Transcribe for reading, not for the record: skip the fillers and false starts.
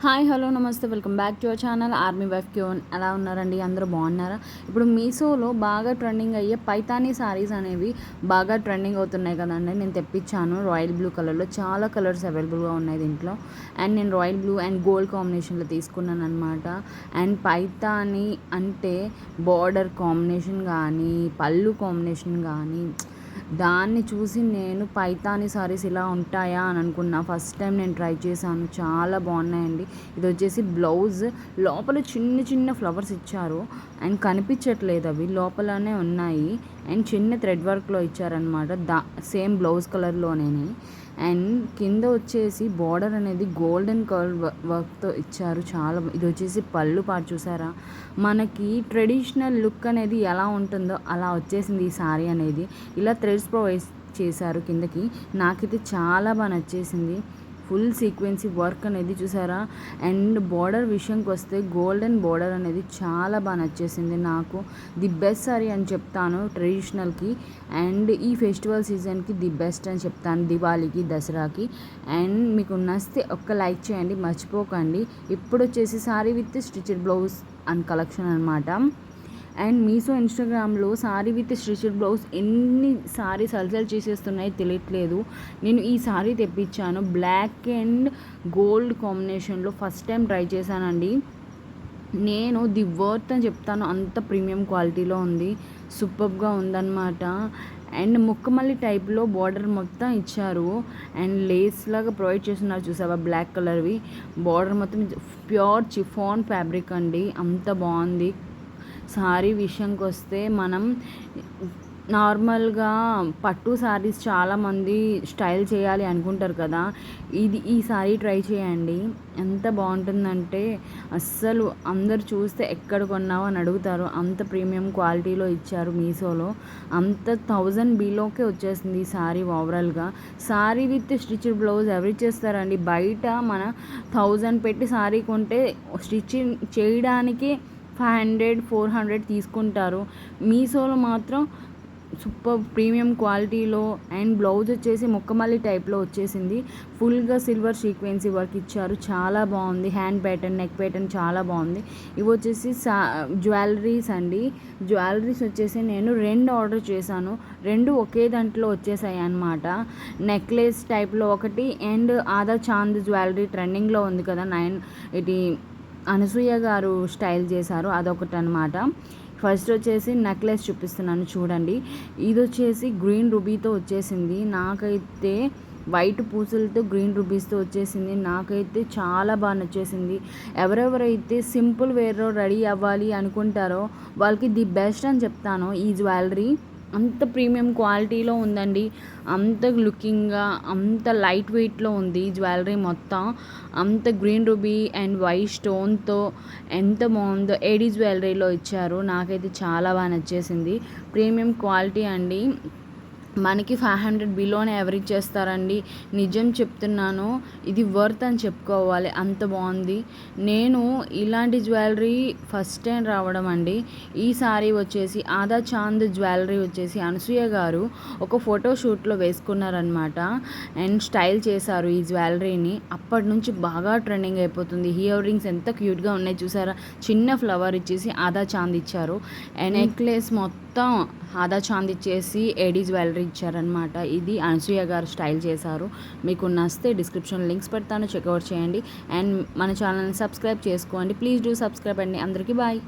Hi hello నమస్తే welcome back to our channel army wife క్యూన్. ఎలా ఉన్నారండి? అందరూ బాగున్నారా? ఇప్పుడు మీషోలో బాగా ట్రెండింగ్ అయ్యే పైతానీ శారీస్ అనేవి బాగా ట్రెండింగ్ అవుతున్నాయి కదండి. నేను తెప్పించాను రాయల్ బ్లూ కలర్లో. చాలా కలర్స్ అవైలబుల్గా ఉన్నాయి దీంట్లో. అండ్ నేను రాయల్ బ్లూ అండ్ గోల్డ్ కాంబినేషన్లో తీసుకున్నాను అనమాట. అండ్ పైతానీ అంటే బార్డర్ కాంబినేషన్ కానీ పళ్ళు కాంబినేషన్ కానీ దాన్ని చూసి నేను పైతానీ సారీస్ ఇలా ఉంటాయా అని అనుకున్నా. ఫస్ట్ టైం నేను ట్రై చేశాను, చాలా బాగున్నాయండి. ఇది వచ్చేసి బ్లౌజ్ లోపల చిన్న చిన్న ఫ్లవర్స్ ఇచ్చారు అండ్ కనిపించట్లేదు, అవి లోపలనే ఉన్నాయి. అండ్ చిన్న థ్రెడ్ వర్క్లో ఇచ్చారనమాట, సేమ్ బ్లౌజ్ కలర్లోనే. అండ్ కింద వచ్చేసి బార్డర్ అనేది గోల్డెన్ కలర్ వర్క్తో ఇచ్చారు. చాలా ఇది వచ్చేసి పళ్ళు పాటు చూసారా, మనకి ట్రెడిషనల్ లుక్ అనేది ఎలా ఉంటుందో అలా వచ్చేసింది ఈ సారీ అనేది. ఇలా థ్రెడ్స్ ప్రొవైడ్ చేశారు కిందకి. నాకైతే చాలా బాగా నచ్చేసింది. ఫుల్ సీక్వెన్సీ వర్క్ అనేది చూసారా. అండ్ బార్డర్ విషయంకి వస్తే గోల్డెన్ బార్డర్ అనేది చాలా బాగా నచ్చేసింది నాకు. ది బెస్ట్ సారీ అని చెప్తాను ట్రెడిషనల్కి. అండ్ ఈ ఫెస్టివల్ సీజన్కి ది బెస్ట్ అని చెప్తాను, దివాళీకి, దసరాకి. అండ్ మీకు నచ్చితే ఒక్క లైక్ చేయండి, మర్చిపోకండి. ఇప్పుడు వచ్చేసి sorry with stitched blouse and collection అనమాట. అండ్ మీషో ఇన్స్టాగ్రామ్లో సారీ విత్ స్టిచ్డ్ బ్లౌజ్ ఎన్ని సారీస్ అల్సల్ చేసేస్తున్నాయి తెలియట్లేదు. నేను ఈ సారీ తెప్పించాను బ్లాక్ అండ్ గోల్డ్ కాంబినేషన్లో. ఫస్ట్ టైం ట్రై చేశానండి. నేను ది వర్త్ అని చెప్తాను, అంత ప్రీమియం క్వాలిటీలో ఉంది, సూపర్గా ఉందన్నమాట. అండ్ ముక్కమల్లి టైప్లో బార్డర్ మొత్తం ఇచ్చారు అండ్ లేస్ లాగా ప్రొవైడ్ చేస్తున్నారు చూసావా, బ్లాక్ కలర్వి. బార్డర్ మొత్తం ప్యూర్ చిఫాన్ ఫ్యాబ్రిక్ అండి, అంత బాగుంది. సారీ విషయంకి వస్తే మనం నార్మల్గా పట్టు సారీస్ చాలామంది స్టైల్ చేయాలి అనుకుంటారు కదా, ఈ సారీ ట్రై చేయండి. ఎంత బాగుంటుందంటే అస్సలు అందరు చూస్తే ఎక్కడ కొన్నావు అని అడుగుతారు, అంత ప్రీమియం క్వాలిటీలో ఇచ్చారు మీషోలో. అంత 1000 బిలోకే వచ్చేసింది ఈ సారీ. ఓవరాల్గా సారీ విత్ స్టిచ్డ్ బ్లౌజ్ ఎవరు చేస్తారండి? బయట మన 1000 పెట్టి సారీ కొంటే స్టిచ్చింగ్ చేయడానికి 500 400 తీసుకుంటారు. మీషోలో మాత్రం సూపర్ ప్రీమియం క్వాలిటీలో. అండ్ బ్లౌజ్ వచ్చేసి ముక్కమల్లి టైప్లో వచ్చేసింది. ఫుల్గా సిల్వర్ సీక్వెన్సీ వర్క్ ఇచ్చారు, చాలా బాగుంది. హ్యాండ్ ప్యాటర్న్, నెక్ ప్యాటర్న్ చాలా బాగుంది. ఇవి వచ్చేసి జ్యువెలరీస్ అండి. జ్యువెలరీస్ వచ్చేసి నేను 2 ఆర్డర్ చేశాను, 2 ఒకే దాంట్లో వచ్చేసాయి అన్నమాట. నెక్లెస్ టైప్లో ఒకటి అండ్ ఆదా చాంద్ జ్యువెలరీ ట్రెండింగ్లో ఉంది కదా, ఇది అనసూయ గారు స్టైల్ చేశారు, అదొకటి అనమాట. ఫస్ట్ వచ్చేసి నెక్లెస్ చూపిస్తున్నాను చూడండి. ఇది వచ్చేసి గ్రీన్ రూబీతో వచ్చేసింది. నాకైతే వైట్ పూసలతో గ్రీన్ రూబీస్తో వచ్చేసింది. నాకైతే చాలా బాగా నచ్చేసింది. ఎవరెవరైతే సింపుల్ వేర్లో రెడీ అవ్వాలి అనుకుంటారో వాళ్ళకి ది బెస్ట్ అని చెప్తాను ఈ జ్యువెలరీ. అంత ప్రీమియం క్వాలిటీలో ఉందండి, అంత లుకింగ్గా, అంత లైట్ వెయిట్లో ఉంది జ్యువెలరీ మొత్తం. అంత గ్రీన్ రూబీ అండ్ వైట్ స్టోన్తో ఎంత బాగుందో ఏడీ జ్యువెలరీలో ఇచ్చారు. నాకైతే చాలా బాగా నచ్చేసింది. ప్రీమియం క్వాలిటీ అండి. మనకి 500 బిలోనే ఎవరేజ్ చేస్తారండి, నిజం చెప్తున్నాను. ఇది వర్త్ అని చెప్పుకోవాలి, అంత బాగుంది. నేను ఇలాంటి జ్యువెలరీ ఫస్ట్ టైం రావడం అండి. ఈ సారీ వచ్చేసి ఆదా చాంద్ జ్యువెలరీ వచ్చేసి అనసూయ గారు ఒక ఫోటోషూట్లో వేసుకున్నారనమాట. అండ్ స్టైల్ చేశారు ఈ జ్యువెలరీని. అప్పటి నుంచి బాగా ట్రెండింగ్ అయిపోతుంది. ఇయర్ రింగ్స్ ఎంత క్యూట్గా ఉన్నాయి చూసారా, చిన్న ఫ్లవర్ ఇచ్చేసి ఆదా చాంద్ ఇచ్చారు. అండ్ నెక్లెస్ మొత్తం ఆదా చాంద్ ఇచ్చేసి ఏడీ జ్యువెలరీ ఇచ్చారనమాట. ఇది అనసూయ గారు స్టైల్ చేశారు. మీకు నచ్చితే డిస్క్రిప్షన్ లింక్స్ పెడతాను, చెక్అవుట్ చేయండి. అండ్ మన ఛానల్ని సబ్స్క్రైబ్ చేసుకోండి, ప్లీజ్ డూ సబ్స్క్రైబ్ అండి. అందరికీ బాయ్.